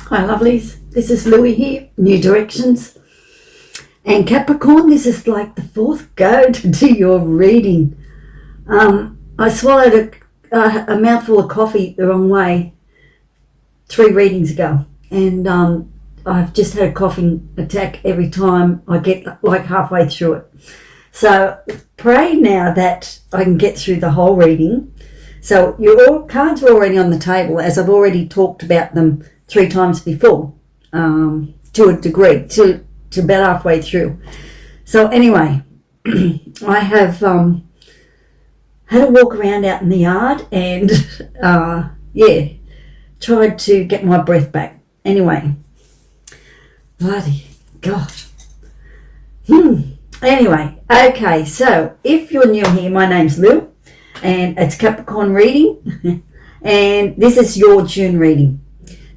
Hi lovelies, this is Louie here, New Directions. And Capricorn, this is like the fourth go to do your reading. I swallowed a mouthful of coffee the wrong way 3 readings ago. And I've just had a coughing attack every time I get like halfway through it. So pray now that I can get through the whole reading. So your cards are already on the table, as I've already talked about them 3 times before, to a degree, to about halfway through. So anyway, I have had a walk around out in the yard and tried to get my breath back. Anyway, bloody God. Anyway, okay, so if you're new here, my name's Lou and it's Capricorn reading and this is your June reading.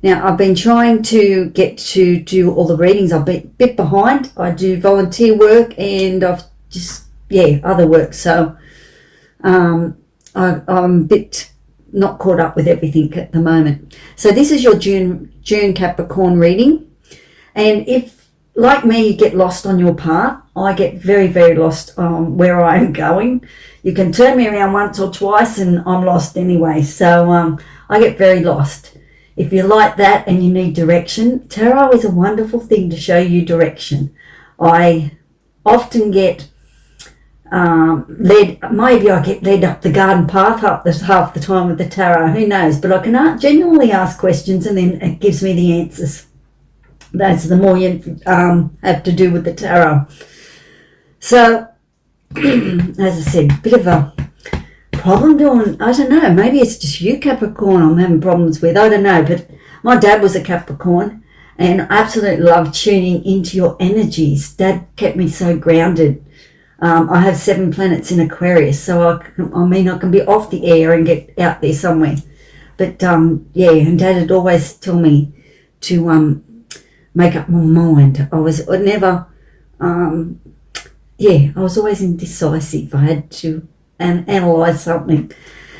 Now, I've been trying to get to do all the readings. I've been a bit behind. I do volunteer work and I've just, other work. So I'm a bit not caught up with everything at the moment. So this is your June Capricorn reading. And if, like me, you get lost on your path, I get very, very lost on where I am going. You can turn me around once or twice and I'm lost anyway. So I get very lost. If you like that and you need direction, tarot is a wonderful thing to show you direction. I often get maybe I get led up the garden path half the time with the tarot, who knows, but I can genuinely ask questions and then it gives me the answers. That's the more you have to do with the tarot. So, as I said, a bit of a problem doing, I don't know, maybe it's just you Capricorn I'm having problems with, I don't know, but my dad was a Capricorn and I absolutely love tuning into your energies. Dad kept me so grounded. I have 7 planets in Aquarius, so I can be off the air and get out there somewhere. But and Dad would always tell me to make up my mind. I was always indecisive. I had to analyse something.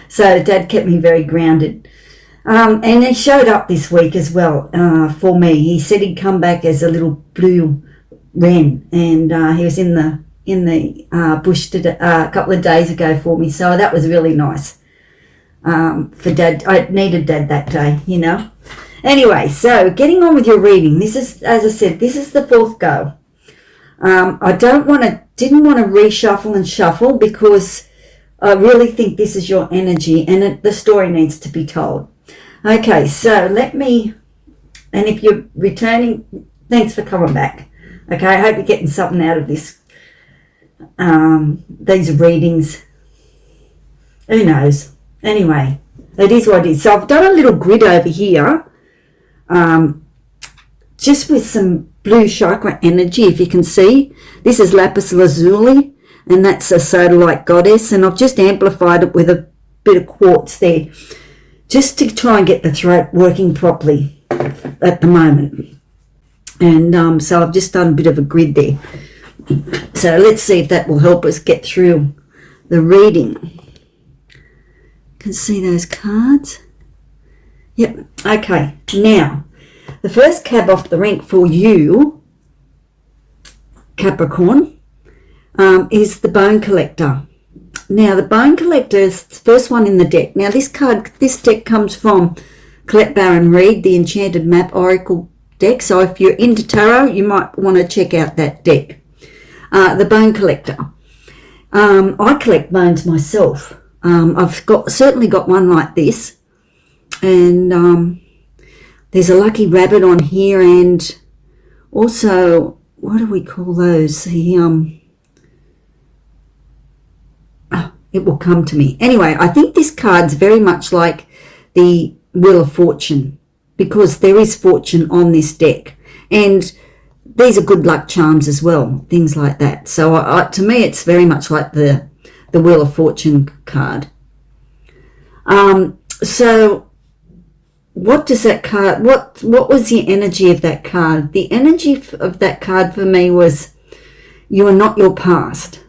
So Dad kept me very grounded. And he showed up this week as well for me. He said he'd come back as a little blue wren, and he was in the bush a couple of days ago for me. So that was really nice for Dad. I needed Dad that day, you know. Anyway, so getting on with your reading. This is, as I said, this is the 4th go. I didn't want to reshuffle and shuffle because I really think this is your energy and the story needs to be told. Okay, so and if you're returning, thanks for coming back. Okay, I hope you're getting something out of this, these readings. Who knows? Anyway, it is what it is. So I've done a little grid over here, just with some blue chakra energy, if you can see. This is lapis lazuli. And that's a soda-like goddess. And I've just amplified it with a bit of quartz there, just to try and get the throat working properly at the moment. And so I've just done a bit of a grid there. So let's see if that will help us get through the reading. You can see those cards. Yep. Okay. Now, the first cab off the rank for you, Capricorn, is the Bone Collector. Now, the Bone Collector is the first one in the deck. Now, this deck comes from Colette Baron Reid, the Enchanted Map Oracle deck. So if you're into tarot, you might want to check out that deck. The Bone Collector. I collect bones myself. I've certainly got one like this. And there's a lucky rabbit on here, and also, what do we call those? It will come to me. Anyway, I think this card's very much like the Wheel of Fortune, because there is fortune on this deck. And these are good luck charms as well, things like that. So to me, it's very much like the Wheel of Fortune card. So what does that card, what was the energy of that card? The energy of that card for me was, you are not your past.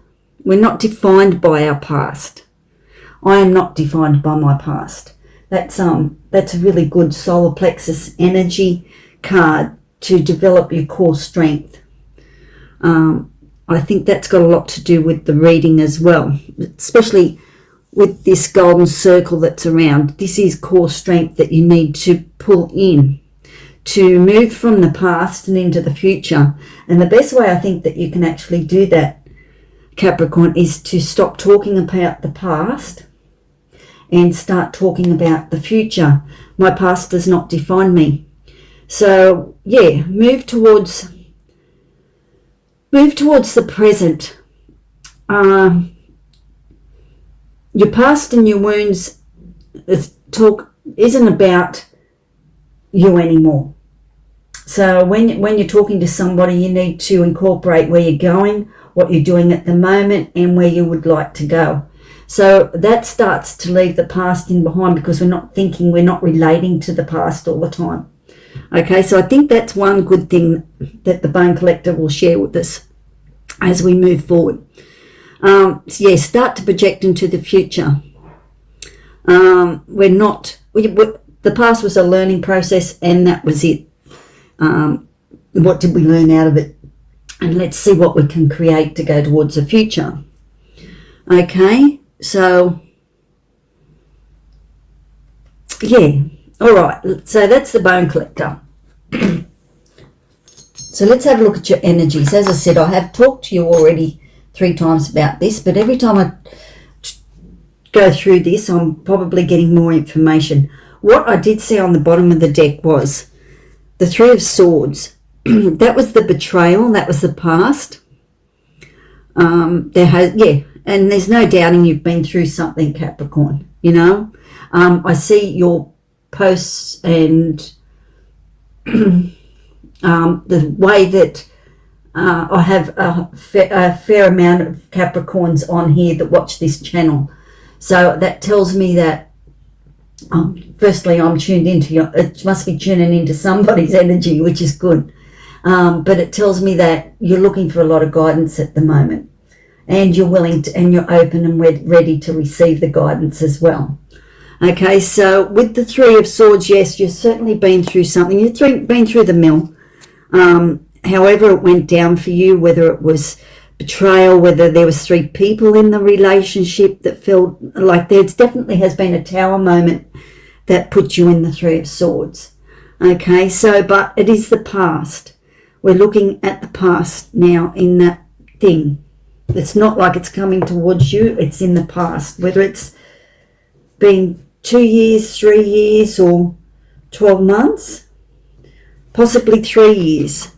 We're not defined by our past. I am not defined by my past. That's a really good solar plexus energy card to develop your core strength. I think that's got a lot to do with the reading as well, especially with this golden circle that's around. This is core strength that you need to pull in to move from the past and into the future. And the best way I think that you can actually do that, Capricorn, is to stop talking about the past and start talking about the future. My past does not define me. So yeah, move towards the present. Your past and your wounds talk isn't about you anymore. So when you're talking to somebody, you need to incorporate where you're going, what you're doing at the moment, and where you would like to go. So that starts to leave the past in behind, because we're not relating to the past all the time. Okay, so I think that's one good thing that the Bone Collector will share with us as we move forward. So yeah, start to project into the future. The past was a learning process, and that was it. What did we learn out of it? And let's see what we can create to go towards the future. Okay, so yeah, all right. So that's the Bone Collector. So let's have a look at your energies. As I said, I have talked to you already 3 times about this, but every time I go through this, I'm probably getting more information. What I did see on the bottom of the deck was the 3 of Swords. That was the betrayal. That was the past. And there's no doubting you've been through something, Capricorn. You know, I see your posts and the way that I have a fair amount of Capricorns on here that watch this channel. So that tells me that, firstly, I'm tuned into it must be tuning into somebody's energy, which is good. But it tells me that you're looking for a lot of guidance at the moment, and you're willing to, and you're open and ready to receive the guidance as well. Okay, so with the 3 of Swords, yes, you've certainly been through something. You've been through the mill. However it went down for you, whether it was betrayal, whether there was 3 people in the relationship that felt like there definitely has been a tower moment that put you in the 3 of Swords. Okay, so, but it is the past. We're looking at the past now in that thing. It's not like it's coming towards you. It's in the past, whether it's been 2 years, 3 years, or 12 months, possibly 3 years,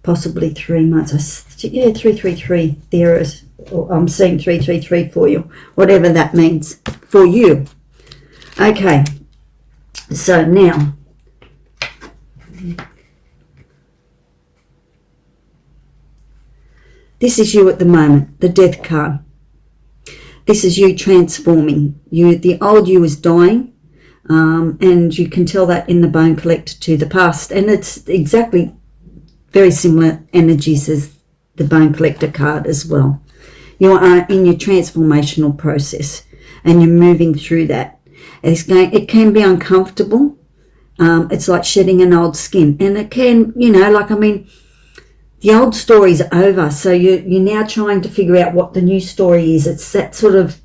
possibly 3 months. Yeah, 333 there is. I'm seeing 333 for you, whatever that means for you. Okay, so now this is you at the moment, the Death card. This is you transforming. The old you is dying, and you can tell that in the Bone Collector to the past, and it's exactly very similar energies as the Bone Collector card as well. You are in your transformational process, and you're moving through that. It can be uncomfortable. It's like shedding an old skin, and it can, the old story's over, so you're now trying to figure out what the new story is. It's that sort of,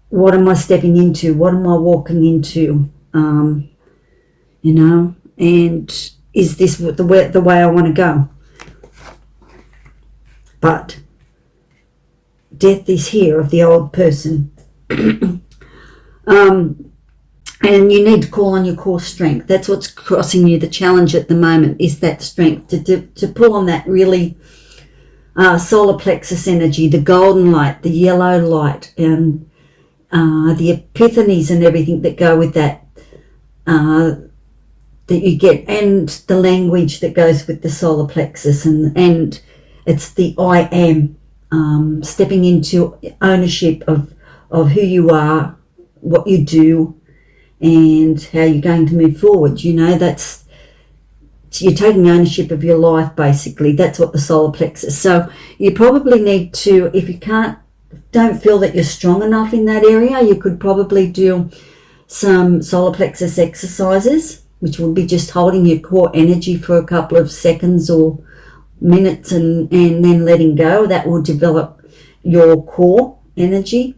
what am I stepping into? What am I walking into? And is this the way I want to go? But death is here of the old person. And you need to call on your core strength. That's what's crossing you. The challenge at the moment is that strength to pull on that really solar plexus energy, the golden light, the yellow light, and the epiphanies and everything that go with that, that you get, and the language that goes with the solar plexus, and it's the I am, stepping into ownership of who you are, what you do, and how you're going to move forward. That's, you're taking ownership of your life, basically. That's what the solar plexus. So you probably need to, if you don't feel that you're strong enough in that area, you could probably do some solar plexus exercises, which will be just holding your core energy for a couple of seconds or minutes and then letting go. That will develop your core energy.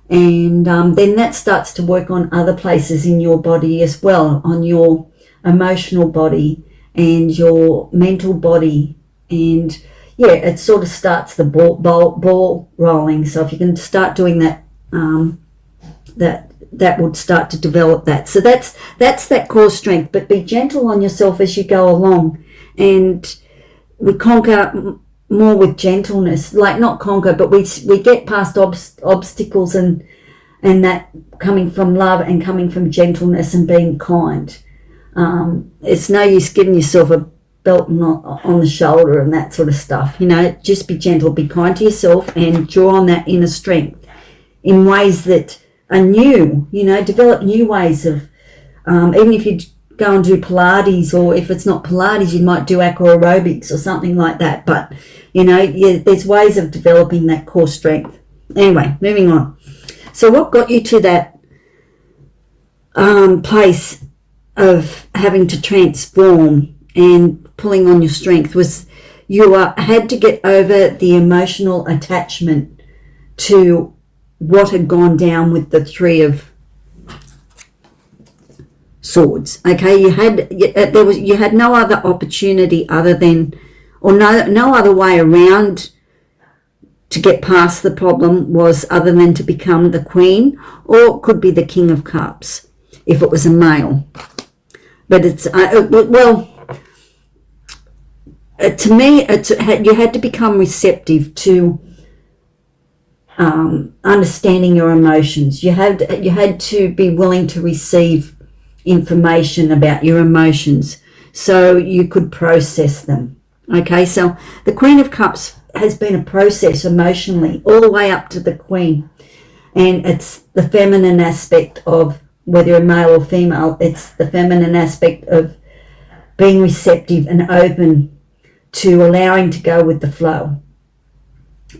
And then that starts to work on other places in your body as well, on your emotional body and your mental body. And yeah, it sort of starts the ball rolling. So if you can start doing that, that would start to develop that. So that's that core strength. But be gentle on yourself as you go along, and we conquer more with gentleness. Like, not conquer, but we get past obstacles and that coming from love and coming from gentleness and being kind. It's no use giving yourself a belt on the shoulder and that sort of stuff. You know, just be gentle, be kind to yourself, and draw on that inner strength in ways that are new. You know, develop new ways of, even if you go and do Pilates, or if it's not Pilates, you might do aqua aerobics or something like that. But, you know, yeah, there's ways of developing that core strength. Anyway, moving on. So what got you to that place of having to transform and pulling on your strength was you had to get over the emotional attachment to what had gone down with the Three of Swords. Okay, you had no other opportunity other than, or no other way around to get past the problem was other than to become the Queen, or it could be the King of Cups if it was a male. But it's to me, you had to become receptive to understanding your emotions. You had to be willing to receive information about your emotions so you could process them. Okay, so the Queen of Cups has been a process emotionally all the way up to the Queen, and it's the feminine aspect of, whether you're male or female, it's the feminine aspect of being receptive and open to allowing to go with the flow.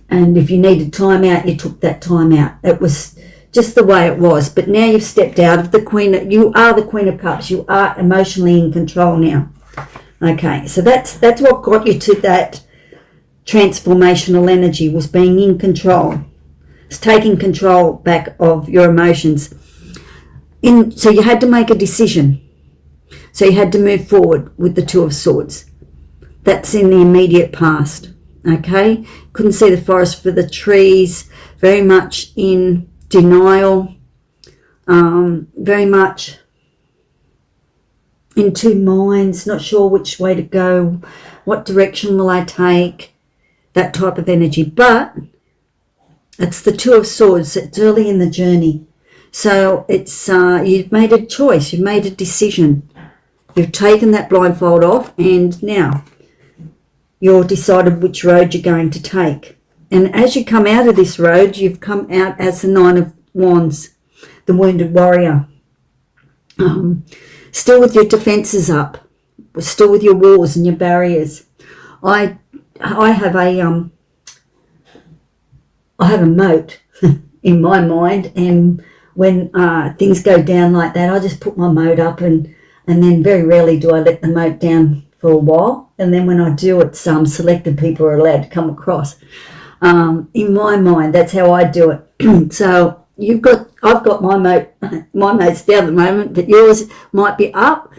And if you needed time out, you took that time out. It was just the way it was. But now you've stepped out of the Queen. You are the Queen of Cups. You are emotionally in control now. Okay, so that's what got you to that transformational energy, was being in control. It's taking control back of your emotions. So you had to make a decision. So you had to move forward with the Two of Swords. That's in the immediate past. Okay, couldn't see the forest for the trees, very much in denial, very much in two minds, not sure which way to go, what direction will I take, that type of energy. But it's the Two of Swords. It's early in the journey. So it's you've made a choice, you've made a decision. You've taken that blindfold off, and now you've decided which road you're going to take. And as you come out of this road, you've come out as the Nine of Wands, the wounded warrior. Still with your defences up, still with your walls and your barriers. I have a moat in my mind, and when things go down like that, I just put my moat up, and then very rarely do I let the moat down for a while. And then when I do, it's selected people are allowed to come across. In my mind, that's how I do it. So I've got my moat's down at the moment, but yours might be up,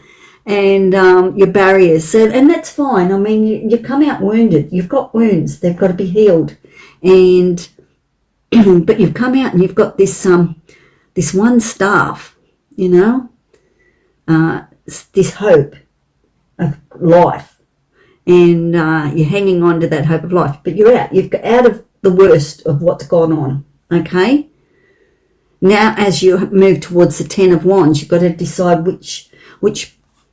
and your barriers. So, and that's fine. I mean, you've come out wounded. You've got wounds. They've got to be healed. And but you've come out and you've got this one staff, you know, this hope of life, and you're hanging on to that hope of life. But you're out. You've got out of the worst of what's gone on. Okay. Now, as you move towards the Ten of Wands, you've got to decide which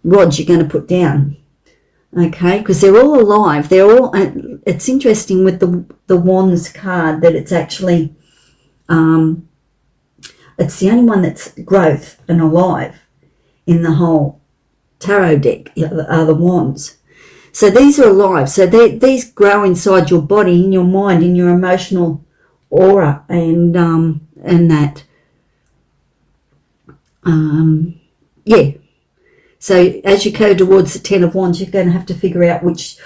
rods you're going to put down. Okay, because they're all alive. They're all. It's interesting with the Wands card that it's actually, it's the only one that's growth and alive in the whole tarot deck. Are the Wands. So these are alive. So these grow inside your body, in your mind, in your emotional aura, and that. yeah. So as you go towards the Ten of Wands, you're going to have to figure out which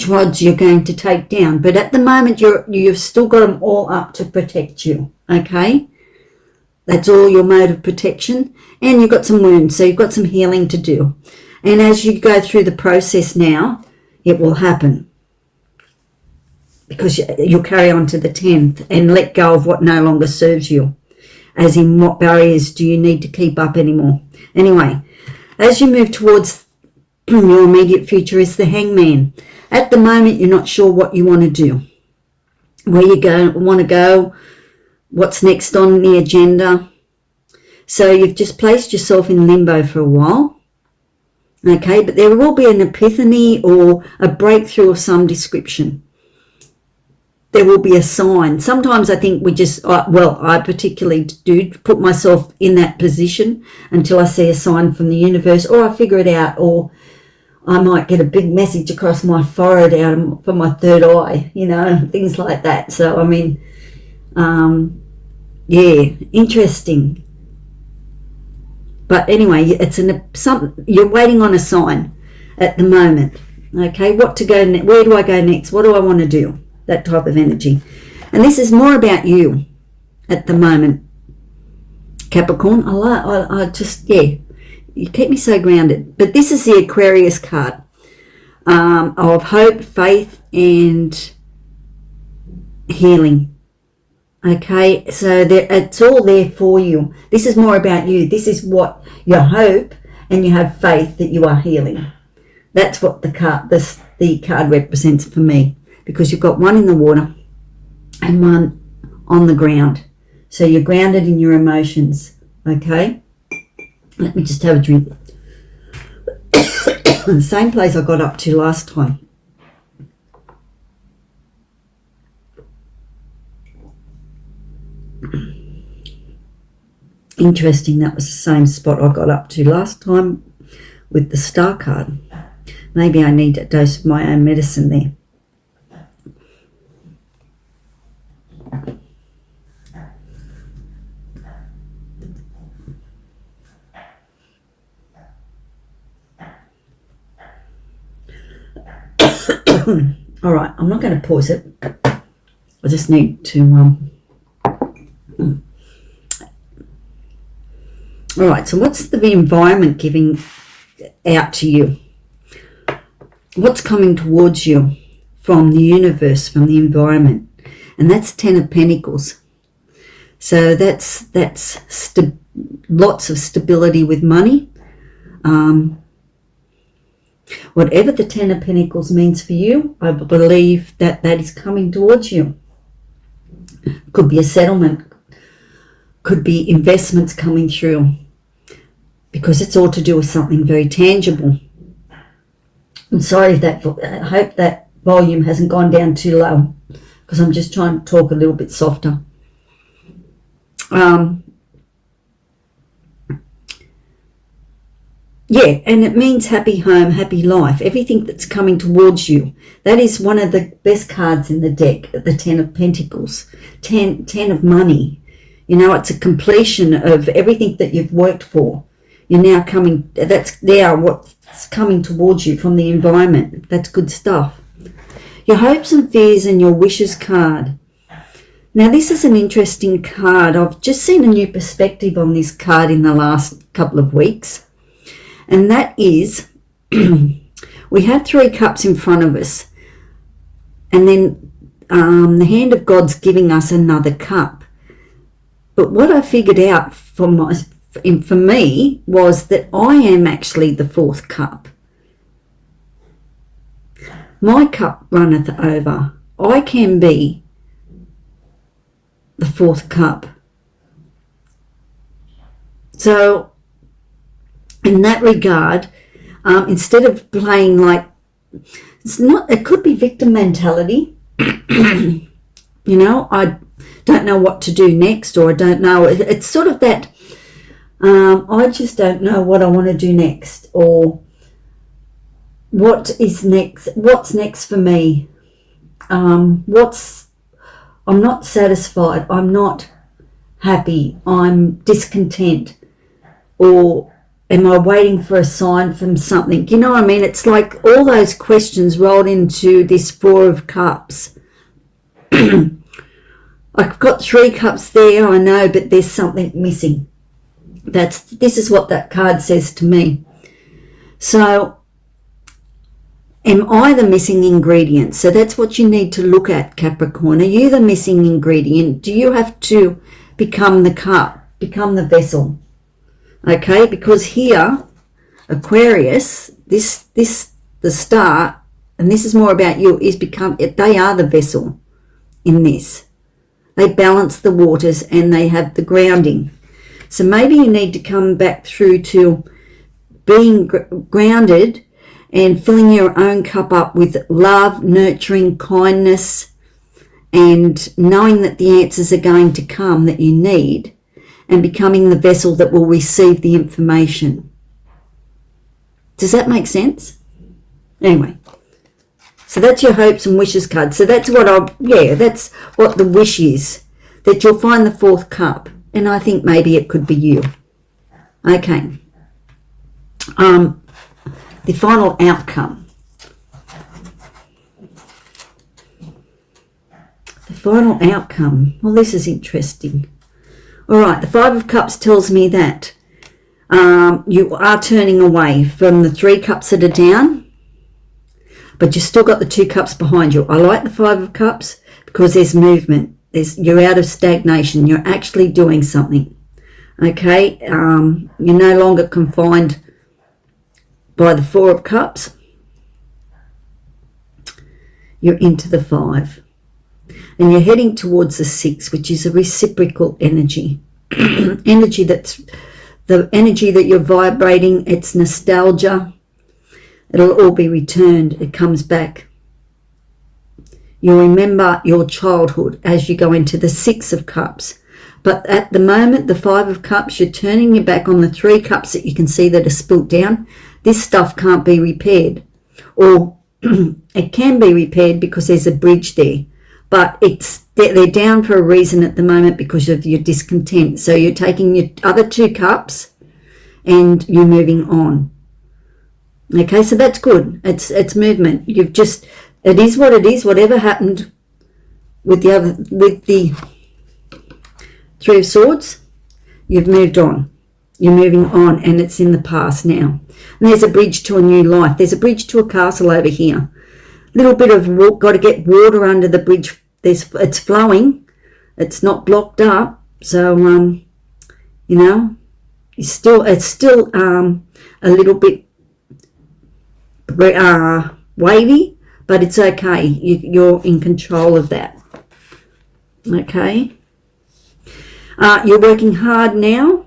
rods you're going to take down. But at the moment, you've still got them all up to protect you, okay? That's all your mode of protection. And you've got some wounds, so you've got some healing to do. And as you go through the process now, it will happen. Because you'll carry on to the 10th and let go of what no longer serves you. As in, what barriers do you need to keep up anymore? Anyway, as you move towards your immediate future is the Hangman. At the moment, you're not sure what you want to do. Where you want to go, what's next on the agenda. So you've just placed yourself in limbo for a while. Okay, but there will be an epiphany or a breakthrough of some description. There will be a sign. Sometimes I think I particularly do put myself in that position until I see a sign from the universe, or I figure it out, or I might get a big message across my forehead from my third eye, things like that. So, I mean, yeah, interesting. But anyway, you're waiting on a sign at the moment. Okay, what to go next? Where do I go next? What do I want to do? That type of energy. And this is more about you at the moment, Capricorn. I just, yeah, you keep me so grounded. But this is the Aquarius card of hope, faith, and healing. Okay, so it's all there for you. This is more about you. This is what you hope, and you have faith that you are healing. That's what the card represents for me. Because you've got one in the water and one on the ground. So you're grounded in your emotions, okay? Let me just have a drink. The same place I got up to last time. Interesting, that was the same spot I got up to last time with the Star card. Maybe I need a dose of my own medicine there. All right, I'm not going to pause it. I just need to all right, so what's the environment giving out to you? What's coming towards you from the universe, from the environment? And that's 10 of Pentacles. So that's lots of stability with money. Whatever the 10 of Pentacles means for you, I believe that is coming towards you. Could be a settlement. Could be investments coming through. Because it's all to do with something very tangible. I'm sorry I hope that volume hasn't gone down too low. Because I'm just trying to talk a little bit softer. Yeah, and it means happy home, happy life. Everything that's coming towards you. That is one of the best cards in the deck, the 10 of Pentacles. 10 of money. It's a completion of everything that you've worked for. You're now coming, that's there what's coming towards you from the environment. That's good stuff. Your hopes and fears and your wishes card. Now this is an interesting card. I've just seen a new perspective on this card in the last couple of weeks. And that is, we have 3 cups in front of us. And then the hand of God's giving us another cup. But what I figured out for me was that I am actually the 4th cup. My cup runneth over. I can be the 4th cup. So in that regard, instead of playing like, it could be victim mentality. I don't know what to do next, or I don't know. It's sort of that, I just don't know what I want to do next, or what is next, what's next for me. I'm not satisfied, I'm not happy, I'm discontent. or am I waiting for a sign from something? You know what I mean? It's like all those questions rolled into this Four of Cups. I've got 3 cups there, I know, but there's something missing. This is what that card says to me. So, am I the missing ingredient? So that's what you need to look at, Capricorn. Are you the missing ingredient? Do you have to become the cup, become the vessel? Okay, because here, Aquarius, the star, and this is more about you, they are the vessel in this. They balance the waters and they have the grounding. So maybe you need to come back through to being grounded and filling your own cup up with love, nurturing, kindness, and knowing that the answers are going to come that you need, and becoming the vessel that will receive the information. Does that make sense? Anyway, so that's your hopes and wishes card. So that's that's what the wish is, that you'll find the 4th cup. And I think maybe it could be you. Okay. The final outcome. The final outcome. Well, this is interesting. All right, the 5 of Cups tells me that you are turning away from the 3 cups that are down, but you've still got the 2 cups behind you. I like the 5 of Cups because there's movement. You're out of stagnation. You're actually doing something. Okay, you're no longer confined by the 4 of Cups. You're into the 5. And you're heading towards the 6, which is a reciprocal energy. Energy that's the energy that you're vibrating. It's nostalgia. It'll all be returned. It comes back. You'll remember your childhood as you go into the 6 of Cups. But at the moment, the 5 of Cups, you're turning your back on the 3 cups that you can see that are spilt down. This stuff can't be repaired. Or it can be repaired because there's a bridge there. But they're down for a reason at the moment because of your discontent. So you're taking your other 2 cups and you're moving on. Okay, so that's good. It's movement. It is what it is. Whatever happened with the 3 of Swords, you've moved on. You're moving on, and it's in the past now. And there's a bridge to a new life. There's a bridge to a castle over here. Little bit of got to get water under the bridge. It's flowing. It's not blocked up. So it's still a little bit wavy. But it's okay. You're in control of that. Okay. You're working hard now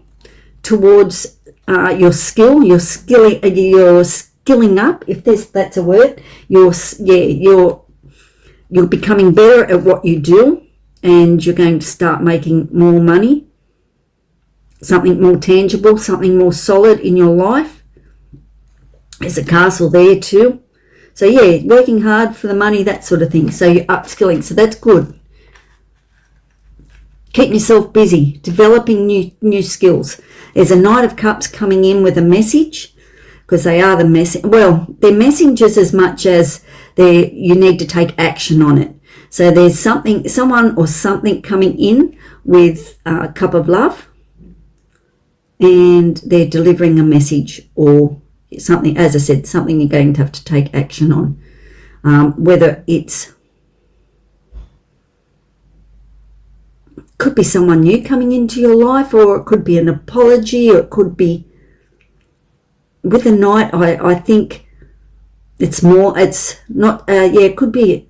towards your skill. You're skilling up, if that's a word. You're becoming better at what you do, and you're going to start making more money. Something more tangible, something more solid in your life. There's a castle there too. So yeah, working hard for the money, that sort of thing. So you're upskilling, so that's good. Keep yourself busy, developing new skills. There's a Knight of Cups coming in with a message, because they are the message. Well, they're messengers as much as you need to take action on it. So there's someone or something coming in with a cup of love, and they're delivering a message or something, as I said, something you're going to have to take action on. Whether could be someone new coming into your life, or it could be an apology, or it could be with the Knight. I think it could be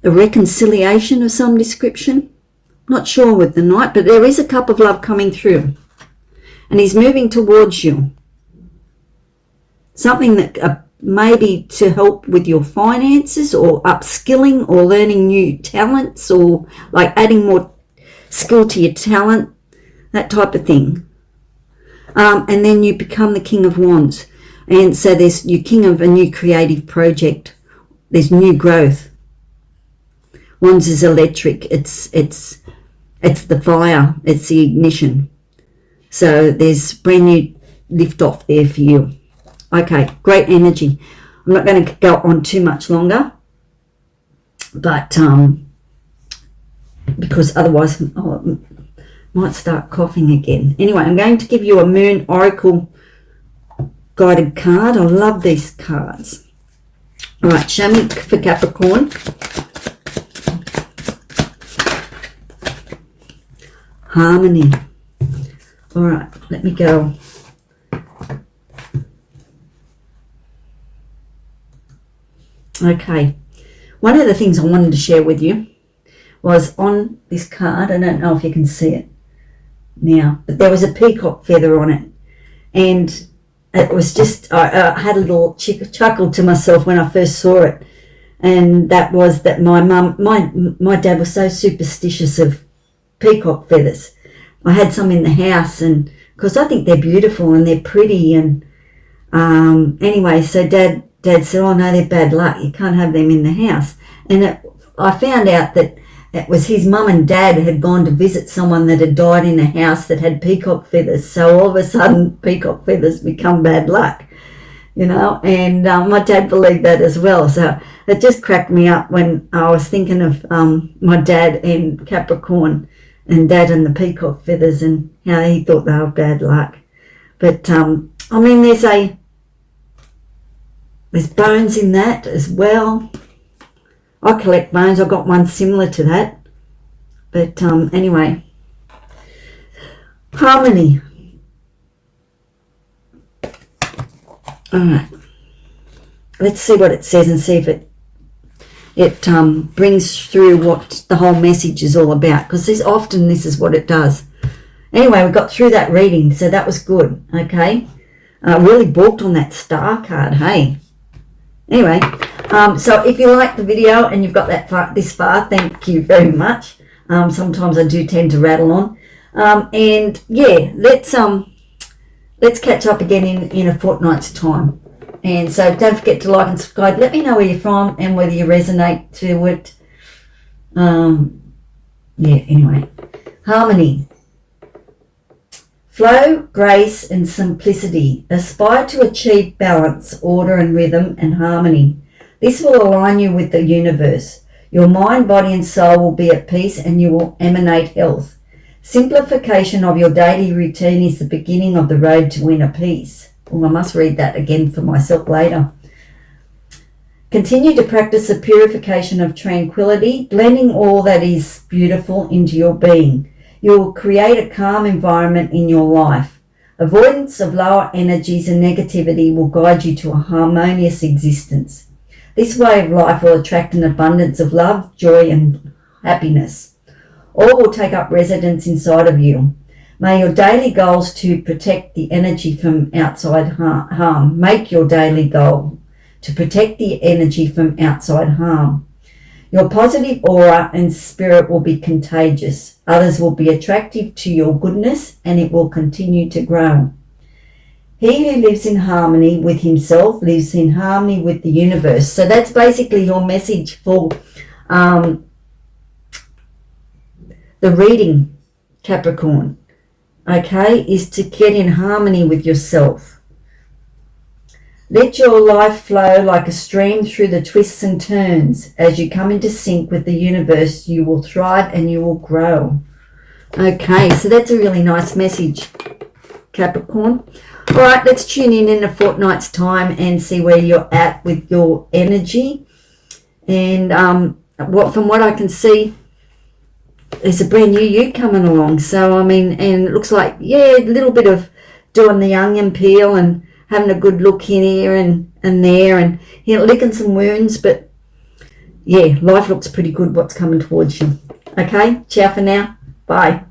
a reconciliation of some description. Not sure with the Knight, but there is a cup of love coming through, and he's moving towards you. Something that maybe to help with your finances, or upskilling, or learning new talents, or like adding more skill to your talent, that type of thing. And then you become the King of Wands, and so you're king of a new creative project. There's new growth. Wands is electric. It's the fire. It's the ignition. So there's brand new lift off there for you. Okay, great energy. I'm not going to go on too much longer, but because otherwise I might start coughing again. Anyway, I'm going to give you a Moon Oracle guided card. I love these cards. All right, show me for Capricorn. Harmony. All right, let me go. Okay, one of the things I wanted to share with you was on this card. I don't know if you can see it now, but there was a peacock feather on it, and it was just, I had a little chuckle to myself when I first saw it, and that was that my dad was so superstitious of peacock feathers. I had some in the house, and because I think they're beautiful and they're pretty, and anyway, so Dad said, oh no, they're bad luck, you can't have them in the house. And I found out that it was his mum and dad had gone to visit someone that had died in a house that had peacock feathers, so all of a sudden peacock feathers become bad luck, you know. And my dad believed that as well, so it just cracked me up when I was thinking of my dad and Capricorn, and Dad and the peacock feathers, and how he thought they were bad luck. But I mean, there's bones in that as well. I collect bones. I got one similar to that. But anyway, harmony. All right. Let's see what it says and see if it brings through what the whole message is all about. Because this is what it does. Anyway, we got through that reading, so that was good. Okay. I really balked on that star card. Hey. Anyway, so if you like the video and you've got this far, thank you very much. Sometimes I do tend to rattle on. And yeah, let's catch up again in a fortnight's time. And so don't forget to like and subscribe. Let me know where you're from and whether you resonate to it. Yeah, anyway. Harmony. Flow, grace, and simplicity. Aspire to achieve balance, order, and rhythm and harmony. This will align you with the universe. Your mind, body, and soul will be at peace, and you will emanate health. Simplification of your daily routine is the beginning of the road to inner peace. Oh, I must read that again for myself later. Continue to practice the purification of tranquility, blending all that is beautiful into your being. You will create a calm environment in your life. Avoidance of lower energies and negativity will guide you to a harmonious existence. This way of life will attract an abundance of love, joy, and happiness. All will take up residence inside of you. May your daily goals to protect the energy from outside harm. Make your daily goal to protect the energy from outside harm. Your positive aura and spirit will be contagious. Others will be attractive to your goodness, and it will continue to grow. He who lives in harmony with himself lives in harmony with the universe. So that's basically your message for the reading, Capricorn. Okay, is to get in harmony with yourself. Let your life flow like a stream through the twists and turns. As you come into sync with the universe, you will thrive and you will grow. Okay, so that's a really nice message, Capricorn. All right, let's tune in a fortnight's time and see where you're at with your energy. And from what I can see, there's a brand new you coming along. So, I mean, and it looks like, yeah, a little bit of doing the onion peel and having a good look in here and there, and licking some wounds. But yeah, life looks pretty good, what's coming towards you. Okay, ciao for now. Bye.